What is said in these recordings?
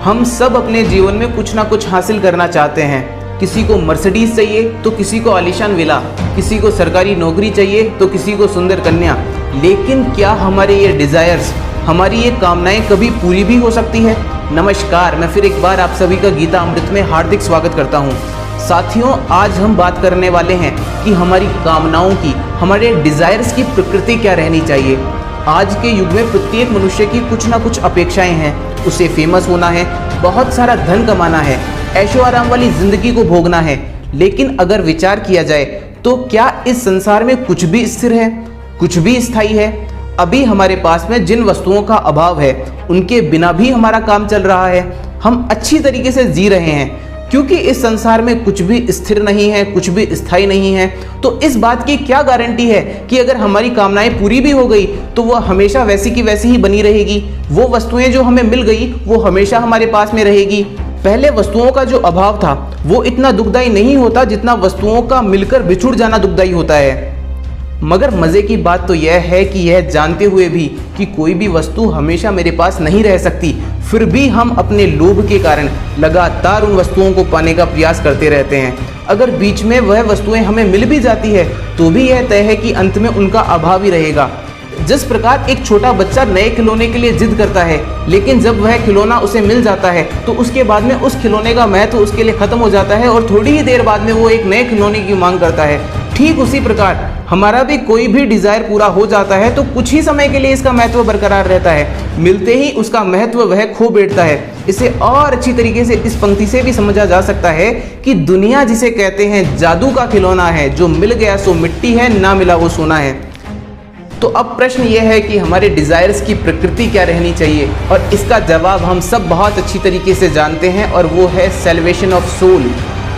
हम सब अपने जीवन में कुछ ना कुछ हासिल करना चाहते हैं। किसी को मर्सिडीज चाहिए तो किसी को आलीशान विला, किसी को सरकारी नौकरी चाहिए तो किसी को सुंदर कन्या। लेकिन क्या हमारे ये डिज़ायर्स, हमारी ये कामनाएं कभी पूरी भी हो सकती है? नमस्कार, मैं फिर एक बार आप सभी का गीता अमृत में हार्दिक स्वागत करता हूँ। साथियों, आज हम बात करने वाले हैं कि हमारी कामनाओं की, हमारे डिज़ायर्स की प्रकृति क्या रहनी चाहिए। आज के युग में प्रत्येक मनुष्य की कुछ ना कुछ अपेक्षाएं हैं। उसे फेमस होना है, बहुत सारा धन कमाना है, ऐशो आराम वाली जिंदगी को भोगना है। लेकिन अगर विचार किया जाए तो क्या इस संसार में कुछ भी स्थिर है, कुछ भी स्थायी है? अभी हमारे पास में जिन वस्तुओं का अभाव है उनके बिना भी हमारा काम चल रहा है, हम अच्छी तरीके से जी रहे हैं, क्योंकि इस संसार में कुछ भी स्थिर नहीं है, कुछ भी स्थायी नहीं है। तो इस बात की क्या गारंटी है कि अगर हमारी कामनाएं पूरी भी हो गई तो वह हमेशा वैसी की वैसी ही बनी रहेगी? वो वस्तुएं जो हमें मिल गई वो हमेशा हमारे पास में रहेगी? पहले वस्तुओं का जो अभाव था वो इतना दुखदाई नहीं होता जितना वस्तुओं का मिलकर बिछुड़ जाना दुखदाई होता है। मगर मज़े की बात तो यह है कि यह जानते हुए भी कि कोई भी वस्तु हमेशा मेरे पास नहीं रह सकती, फिर भी हम अपने लोभ के कारण लगातार उन वस्तुओं को पाने का प्रयास करते रहते हैं। अगर बीच में वह वस्तुएं हमें मिल भी जाती है तो भी यह तय है कि अंत में उनका अभाव ही रहेगा। जिस प्रकार एक छोटा बच्चा नए खिलौने के लिए जिद करता है, लेकिन जब वह खिलौना उसे मिल जाता है तो उसके बाद में उस खिलौने का महत्व उसके लिए खत्म हो जाता है और थोड़ी ही देर बाद में वो एक नए खिलौने की मांग करता है। ठीक उसी प्रकार हमारा भी कोई भी डिज़ायर पूरा हो जाता है तो कुछ ही समय के लिए इसका महत्व बरकरार रहता है, मिलते ही उसका महत्व वह खो बैठता है। इसे और अच्छी तरीके से इस पंक्ति से भी समझा जा सकता है कि दुनिया जिसे कहते हैं जादू का खिलौना है, जो मिल गया सो मिट्टी है, ना मिला वो सोना है। तो अब प्रश्न ये है कि हमारे डिज़ायर्स की प्रकृति क्या रहनी चाहिए, और इसका जवाब हम सब बहुत अच्छी तरीके से जानते हैं, और वो है सेल्वेशन ऑफ सोल,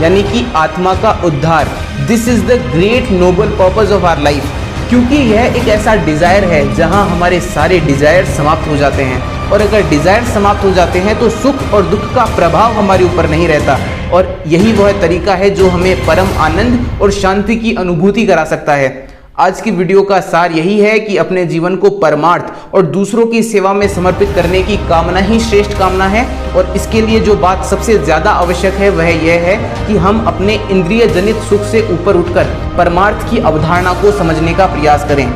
यानी कि आत्मा का उद्धार। This is the great noble purpose of our life, क्योंकि यह एक ऐसा डिज़ायर है जहां हमारे सारे डिज़ायर समाप्त हो जाते हैं, और अगर डिज़ायर समाप्त हो जाते हैं तो सुख और दुख का प्रभाव हमारे ऊपर नहीं रहता, और यही वह तरीका है जो हमें परम आनंद और शांति की अनुभूति करा सकता है। आज की वीडियो का सार यही है कि अपने जीवन को परमार्थ और दूसरों की सेवा में समर्पित करने की कामना ही श्रेष्ठ कामना है, और इसके लिए जो बात सबसे ज़्यादा आवश्यक है वह यह है कि हम अपने इंद्रिय जनित सुख से ऊपर उठकर परमार्थ की अवधारणा को समझने का प्रयास करें।